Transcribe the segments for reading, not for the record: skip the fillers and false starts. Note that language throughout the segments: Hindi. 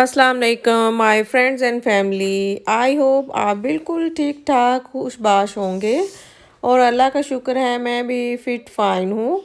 अस्सलाम वालेकुम my friends and family. I hope आप बिल्कुल ठीक ठाक खुशबाश होंगे और अल्लाह का शुक्र है मैं भी फिट फाइन हूँ।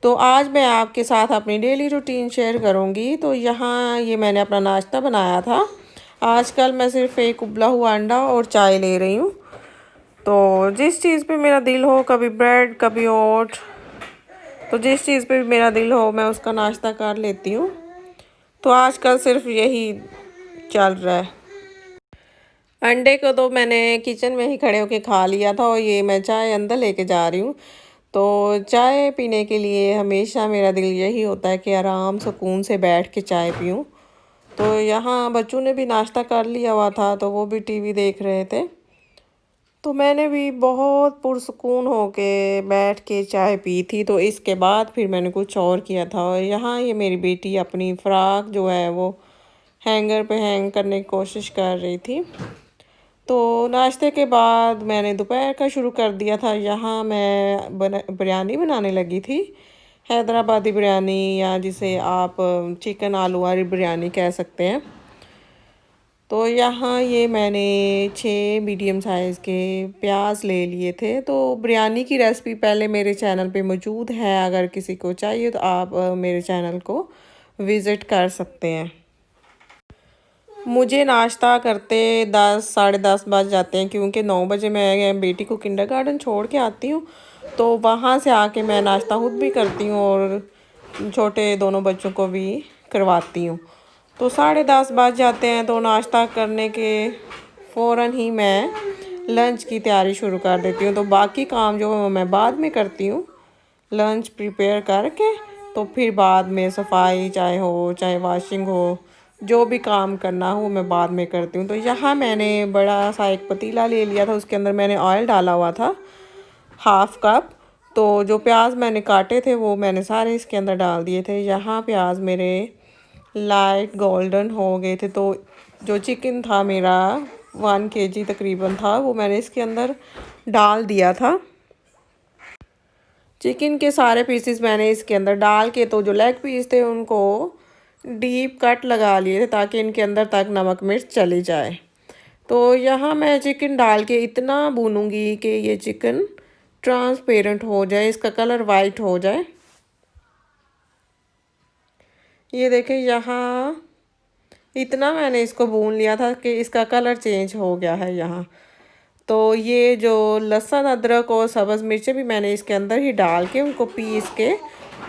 तो आज मैं आपके साथ अपनी डेली रूटीन शेयर करूँगी। तो यहाँ ये मैंने अपना नाश्ता बनाया था। आजकल मैं सिर्फ एक उबला हुआ अंडा और चाय ले रही हूँ। तो जिस चीज़ पे मेरा दिल हो, कभी ब्रेड कभी ओट, तो जिस चीज़ पे भी मेरा दिल हो मैं उसका नाश्ता कर लेती हूँ। तो आजकल सिर्फ यही चल रहा है। अंडे को तो मैंने किचन में ही खड़े होके खा लिया था और ये मैं चाय अंदर लेके जा रही हूँ। तो चाय पीने के लिए हमेशा मेरा दिल यही होता है कि आराम सुकून से बैठ के चाय पीऊँ। तो यहाँ बच्चों ने भी नाश्ता कर लिया हुआ था तो वो भी टीवी देख रहे थे। तो मैंने भी बहुत पुरसुकून होके बैठ के चाय पी थी। तो इसके बाद फिर मैंने कुछ और किया था। और यहाँ ये मेरी बेटी अपनी फ़्राक जो है वो हैंगर पे हैंग करने की कोशिश कर रही थी। तो नाश्ते के बाद मैंने दोपहर का शुरू कर दिया था। यहाँ मैं बिरयानी बनाने लगी थी, हैदराबादी बिरयानी या जिसे आप चिकन आलू वाली बिरयानी कह सकते हैं। तो यहाँ ये मैंने 6 मीडियम साइज़ के प्याज ले लिए थे। तो बिरयानी की रेसिपी पहले मेरे चैनल पे मौजूद है, अगर किसी को चाहिए तो आप मेरे चैनल को विज़िट कर सकते हैं। मुझे नाश्ता करते 10 साढ़े 10 बज जाते हैं, क्योंकि 9 बजे मैं बेटी को किंडरगार्टन छोड़ के आती हूँ। तो वहाँ से आके मैं नाश्ता खुद भी करती हूँ और छोटे दोनों बच्चों को भी करवाती हूँ। तो 10:30 बज जाते हैं। तो नाश्ता करने के फ़ौरन ही मैं लंच की तैयारी शुरू कर देती हूँ। तो बाकी काम जो मैं बाद में करती हूँ, लंच प्रिपेयर करके, तो फिर बाद में सफाई चाहे हो चाहे वॉशिंग हो, जो भी काम करना हो मैं बाद में करती हूँ। तो यहाँ मैंने बड़ा सा एक पतीला ले लिया था, उसके अंदर मैंने ऑयल डाला हुआ था 1/2 कप। तो जो प्याज मैंने काटे थे वो मैंने सारे इसके अंदर डाल दिए थे। यहाँ प्याज मेरे लाइट गोल्डन हो गए थे। तो जो चिकन था मेरा 1 kg तकरीबन था, वो मैंने इसके अंदर डाल दिया था। चिकन के सारे पीसेस मैंने इसके अंदर डाल के, तो जो लेग पीस थे उनको डीप कट लगा लिए थे ताकि इनके अंदर तक नमक मिर्च चली जाए। तो यहाँ मैं चिकन डाल के इतना भूनूंगी कि ये चिकन ट्रांसपेरेंट हो जाए, इसका कलर वाइट हो जाए। ये देखें, यहाँ इतना मैंने इसको भून लिया था कि इसका कलर चेंज हो गया है यहाँ। तो ये जो लहसुन अदरक और सब्ज़ मिर्चें भी मैंने इसके अंदर ही डाल के उनको पीस के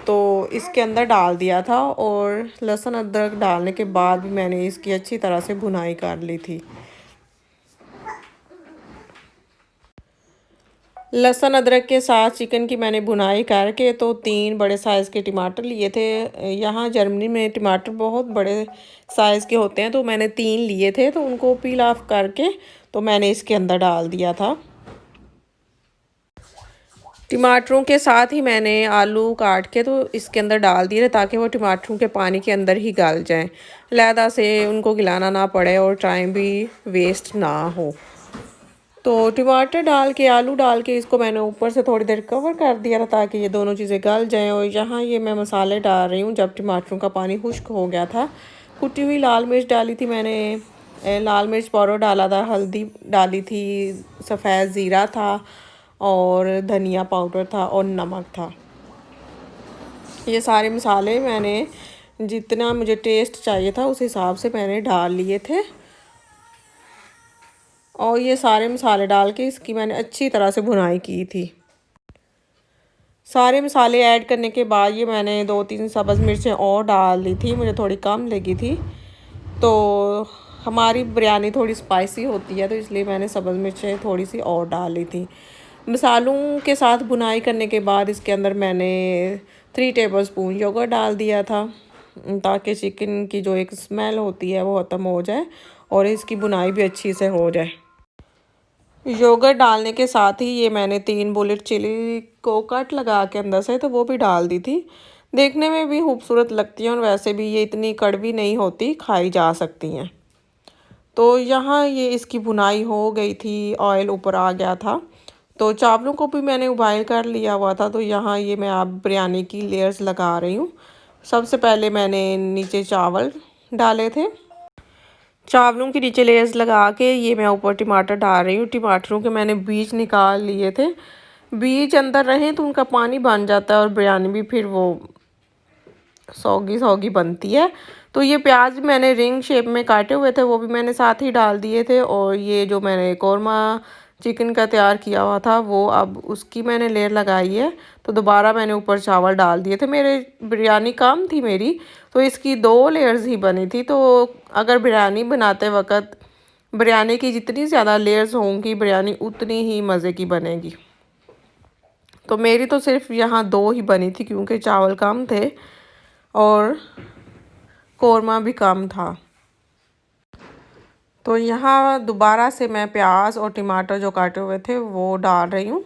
तो इसके अंदर डाल दिया था। और लहसुन अदरक डालने के बाद भी मैंने इसकी अच्छी तरह से भुनाई कर ली थी। लहसुन अदरक के साथ चिकन की मैंने भुनाई करके तो 3 बड़े साइज़ के टमाटर लिए थे। यहाँ जर्मनी में टमाटर बहुत बड़े साइज़ के होते हैं, तो मैंने 3 लिए थे। तो उनको पील ऑफ करके तो मैंने इसके अंदर डाल दिया था। टमाटरों के साथ ही मैंने आलू काट के तो इसके अंदर डाल दिए थे ताकि वो टमाटरों के पानी के अंदर ही गल जाएं, अलहदा से उनको गिलाना ना पड़े और टाइम भी वेस्ट ना हो। तो टमाटर डाल के आलू डाल के इसको मैंने ऊपर से थोड़ी देर कवर कर दिया था ताकि ये दोनों चीज़ें गल जाएं। और यहाँ ये मैं मसाले डाल रही हूँ। जब टमाटरों का पानी खुश्क हो गया था, कुटी हुई लाल मिर्च डाली थी मैंने, लाल मिर्च पाउडर डाला था, हल्दी डाली थी, सफ़ेद ज़ीरा था और धनिया पाउडर था और नमक था। ये सारे मसाले मैंने जितना मुझे टेस्ट चाहिए था उस हिसाब से मैंने डाल लिए थे। और ये सारे मसाले डाल के इसकी मैंने अच्छी तरह से भुनाई की थी। सारे मसाले ऐड करने के बाद ये मैंने 2-3 सब्ज़ मिर्चें और डाल दी थी, मुझे थोड़ी कम लगी थी। तो हमारी बिरयानी थोड़ी स्पाइसी होती है तो इसलिए मैंने सब्ज़ मिर्चें थोड़ी सी और डाल ली थी। मसालों के साथ भुनाई करने के बाद इसके अंदर मैंने 3 टेबलस्पून योगर्ट डाल दिया था ताकि चिकन की जो एक स्मेल होती है वो ख़त्म हो जाए और इसकी भुनाई भी अच्छी से हो जाए। योगर्ट डालने के साथ ही ये मैंने 3 बुलेट चिली को कट लगा के अंदर से तो वो भी डाल दी थी। देखने में भी खूबसूरत लगती हैं और वैसे भी ये इतनी कड़वी नहीं होती, खाई जा सकती हैं। तो यहाँ ये इसकी भुनाई हो गई थी, ऑयल ऊपर आ गया था। तो चावलों को भी मैंने उबाइल कर लिया हुआ था। तो यहाँ ये मैं अब बिरयानी की लेयर्स लगा रही हूँ। सबसे पहले मैंने नीचे चावल डाले थे चावलों के नीचे लेयर्स लगा के ये मैं ऊपर टमाटर डाल रही हूँ। टमाटरों के मैंने बीज निकाल लिए थे, बीज अंदर रहे तो उनका पानी बन जाता है और बिरयानी भी फिर वो सौगी सौगी बनती है। तो ये प्याज मैंने रिंग शेप में काटे हुए थे, वो भी मैंने साथ ही डाल दिए थे। और ये जो मैंने कौरमा चिकन का तैयार किया हुआ था वो अब उसकी मैंने लेयर लगाई है। तो दोबारा मैंने ऊपर चावल डाल दिए थे। मेरे बिरयानी कम थी मेरी, तो इसकी 2 लेयर्स ही बनी थी। तो अगर बिरयानी बनाते वक्त बिरयानी की जितनी ज़्यादा लेयर्स होंगी बिरयानी उतनी ही मज़े की बनेगी। तो मेरी तो सिर्फ यहाँ 2 ही बनी थी क्योंकि चावल कम थे और कौरमा भी कम था। तो यहाँ दोबारा से मैं प्याज और टमाटर जो काटे हुए थे वो डाल रही हूँ।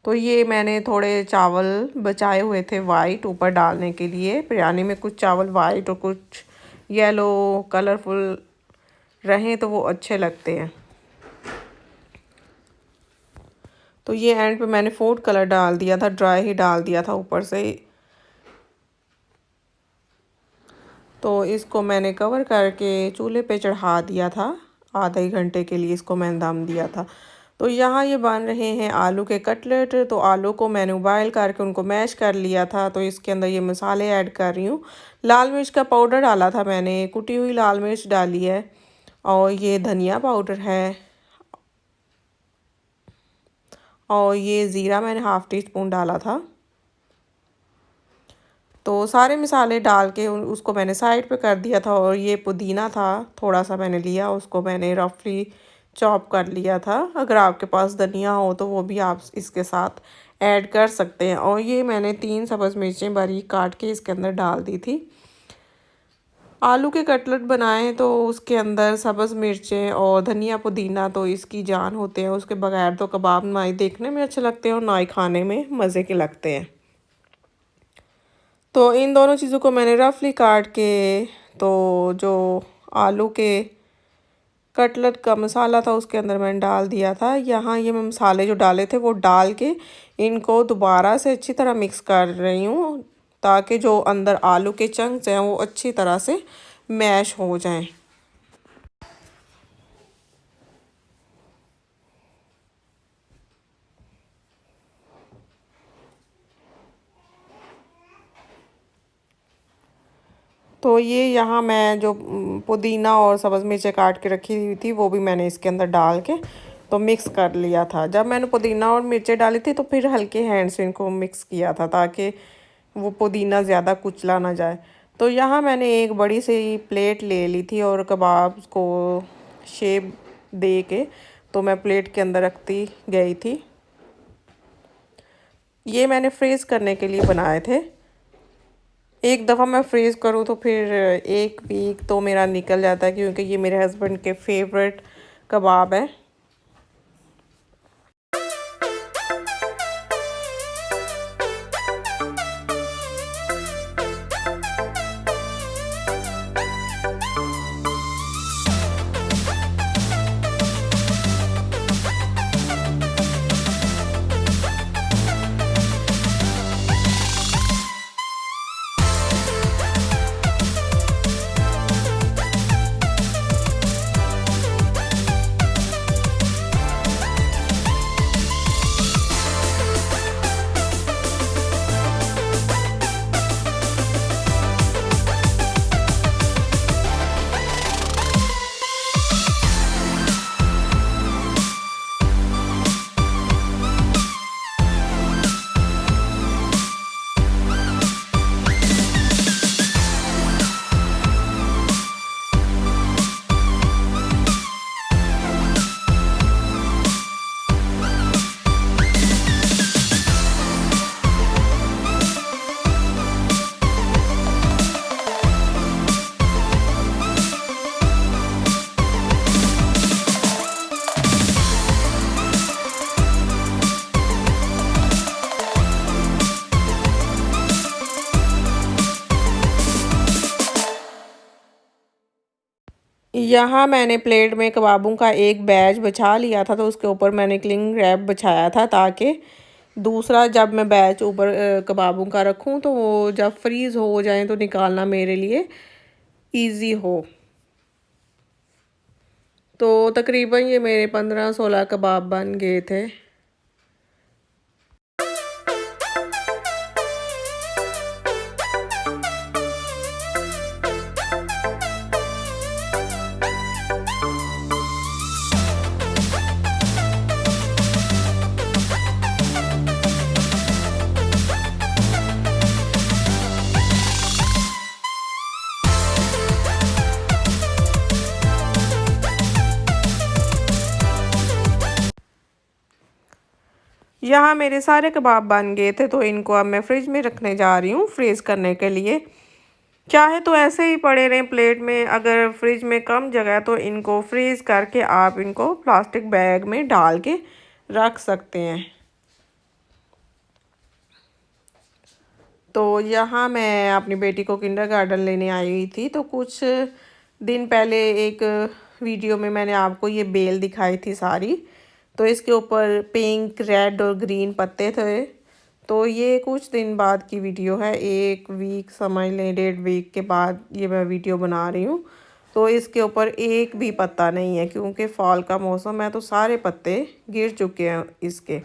तो ये मैंने थोड़े चावल बचाए हुए थे वाइट ऊपर डालने के लिए। बिरयानी में कुछ चावल वाइट और कुछ येलो कलरफुल रहें तो वो अच्छे लगते हैं। तो ये एंड पे मैंने फूड कलर डाल दिया था, ड्राई ही डाल दिया था ऊपर से। तो इसको मैंने कवर करके चूल्हे पे चढ़ा दिया था। आधे घंटे के लिए इसको मैंने दम दिया था। तो यहाँ ये बन रहे हैं आलू के कटलेट। तो आलू को मैंने उबाइल करके उनको मैश कर लिया था। तो इसके अंदर ये मसाले ऐड कर रही हूँ। लाल मिर्च का पाउडर डाला था मैंने, कुटी हुई लाल मिर्च डाली है और ये धनिया पाउडर है और ये ज़ीरा मैंने हाफ़ टी स्पून डाला था। तो सारे मसाले डाल के उसको मैंने साइड पे कर दिया था। और ये पुदीना था थोड़ा सा मैंने लिया, उसको मैंने रफली चॉप कर लिया था। अगर आपके पास धनिया हो तो वो भी आप इसके साथ ऐड कर सकते हैं। और ये मैंने 3 सब्ज़ मिर्चें बारीक काट के इसके अंदर डाल दी थी। आलू के कटलेट बनाएं तो उसके अंदर सब्ज़ मिर्चें और धनिया पुदीना तो इसकी जान होते हैं। उसके बगैर तो कबाब ना ही देखने में अच्छे लगते हैं और ना ही खाने में मज़े के लगते हैं। तो इन दोनों चीज़ों को मैंने रफली काट के तो जो आलू के कटलेट का मसाला था उसके अंदर मैंने डाल दिया था। यहाँ ये मैं मसाले जो डाले थे वो डाल के इनको दोबारा से अच्छी तरह मिक्स कर रही हूँ ताकि जो अंदर आलू के चंक्स हैं वो अच्छी तरह से मैश हो जाएं। तो ये यहाँ मैं जो पुदीना और सब्ज़ मिर्चें काट के रखी हुई थी वो भी मैंने इसके अंदर डाल के तो मिक्स कर लिया था। जब मैंने पुदीना और मिर्चें डाली थी तो फिर हल्के हैंड से इनको मिक्स किया था ताकि वो पुदीना ज़्यादा कुचला ना जाए। तो यहाँ मैंने एक बड़ी सी प्लेट ले ली थी और कबाब को शेप दे के तो मैं प्लेट के अंदर रखती गई थी। ये मैंने फ्रीज़ करने के लिए बनाए थे। एक दफ़ा मैं फ्रीज़ करूँ तो फिर 1 वीक तो मेरा निकल जाता है क्योंकि ये मेरे हस्बैंड के फेवरेट कबाब है। यहाँ मैंने प्लेट में कबाबों का एक बैच बिछा लिया था तो उसके ऊपर मैंने क्लिंग रैप बिछाया था ताकि दूसरा जब मैं बैच ऊपर कबाबों का रखूं तो वो जब फ्रीज़ हो जाए तो निकालना मेरे लिए इजी हो। तो तकरीबन ये मेरे 15-16 कबाब बन गए थे। यहाँ मेरे सारे कबाब बन गए थे तो इनको अब मैं फ्रिज में रखने जा रही हूँ फ्रीज़ करने के लिए। चाहे तो ऐसे ही पड़े रहें प्लेट में, अगर फ्रिज में कम जगह तो इनको फ्रीज़ करके आप इनको प्लास्टिक बैग में डाल के रख सकते हैं। तो यहाँ मैं अपनी बेटी को किंडरगार्टन लेने आई हुई थी, तो कुछ दिन पहले एक वीडियो में मैंने आपको ये बेल दिखाई थी सारी, तो इसके ऊपर पिंक, रेड और ग्रीन पत्ते थे। तो ये कुछ दिन बाद की वीडियो है, 1 वीक समझ लें, 1.5 वीक के बाद ये मैं वीडियो बना रही हूँ। तो इसके ऊपर एक भी पत्ता नहीं है क्योंकि फॉल का मौसम है तो सारे पत्ते गिर चुके हैं इसके।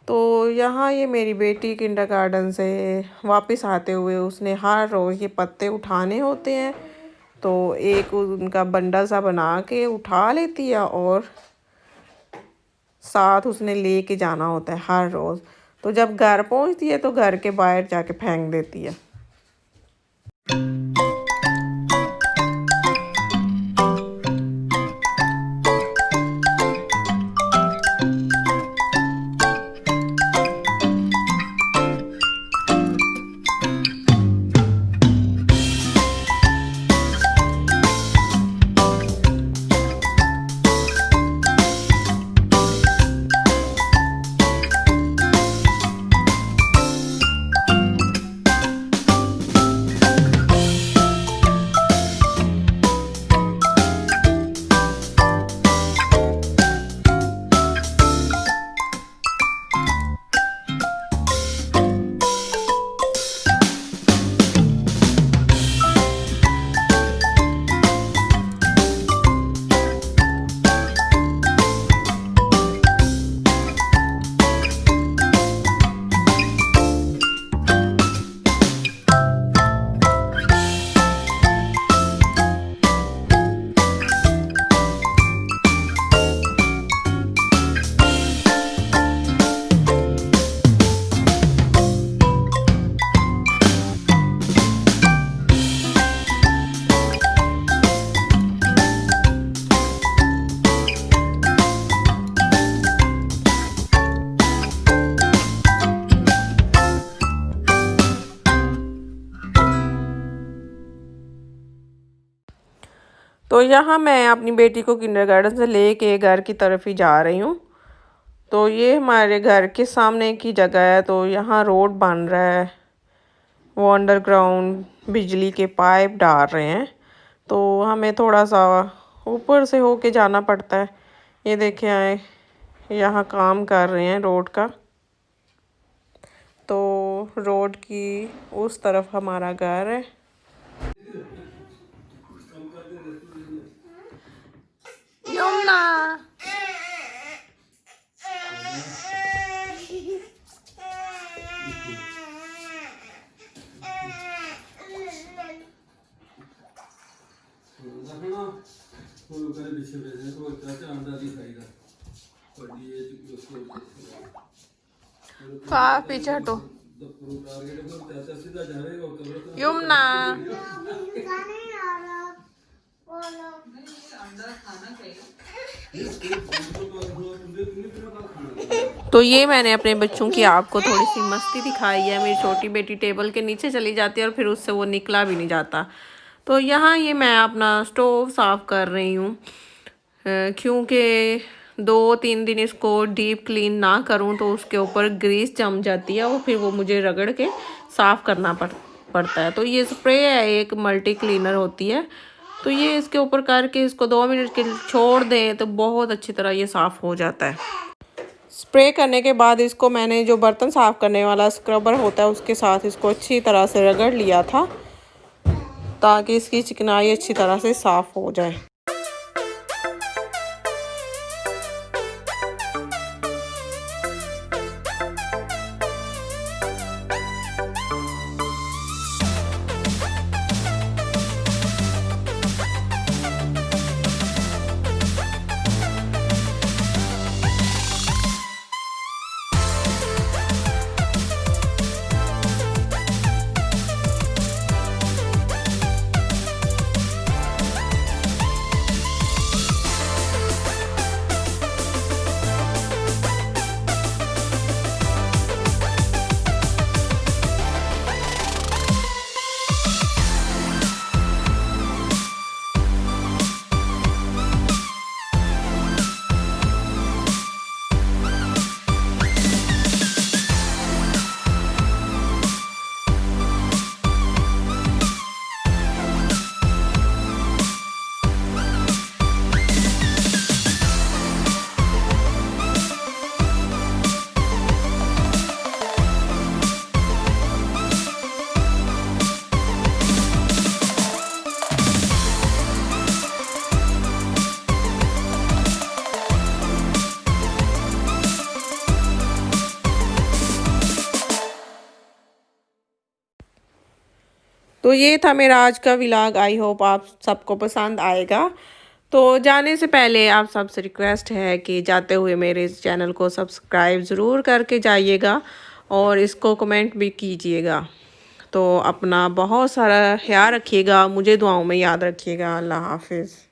तो यहाँ ये मेरी बेटी किंडरगार्टन से वापस आते हुए उसने हर रोज़ ये पत्ते उठाने होते हैं, तो एक उनका बंडल सा बना के उठा लेती है और साथ उसने ले के जाना होता है हर रोज़। तो जब घर पहुँचती है तो घर के बाहर जाके फेंक देती है। तो यहाँ मैं अपनी बेटी को किंडरगार्टन से लेके घर की तरफ ही जा रही हूँ। तो ये हमारे घर के सामने की जगह है, तो यहाँ रोड बन रहा है, वो अंडरग्राउंड बिजली के पाइप डाल रहे हैं, तो हमें थोड़ा सा ऊपर से होके जाना पड़ता है। ये देखें आए यहाँ काम कर रहे हैं रोड का, तो रोड की उस तरफ हमारा घर है। यमुना पीछे हटो। यमुना तो ये मैंने अपने बच्चों की आपको थोड़ी सी मस्ती दिखाई है। मेरी छोटी बेटी टेबल के नीचे चली जाती है और फिर उससे वो निकला भी नहीं जाता। तो यहाँ ये मैं अपना स्टोव साफ़ कर रही हूँ, क्योंकि 2-3 दिन इसको डीप क्लीन ना करूँ तो उसके ऊपर ग्रीस जम जाती है और फिर वो मुझे रगड़ के साफ़ करना पड़ता है। तो ये स्प्रे है, एक मल्टी क्लीनर होती है, तो ये इसके ऊपर करके इसको 2 मिनट के छोड़ दें तो बहुत अच्छी तरह ये साफ़ हो जाता है। स्प्रे करने के बाद इसको मैंने जो बर्तन साफ़ करने वाला स्क्रबर होता है उसके साथ इसको अच्छी तरह से रगड़ लिया था, ताकि इसकी चिकनाई अच्छी तरह से साफ़ हो जाए। तो ये था मेरा आज का व्लॉग। आई होप आप सबको पसंद आएगा। तो जाने से पहले आप सबसे रिक्वेस्ट है कि जाते हुए मेरे इस चैनल को सब्सक्राइब ज़रूर करके जाइएगा और इसको कमेंट भी कीजिएगा। तो अपना बहुत सारा ख्याल रखिएगा, मुझे दुआओं में याद रखिएगा। अल्लाह हाफिज़।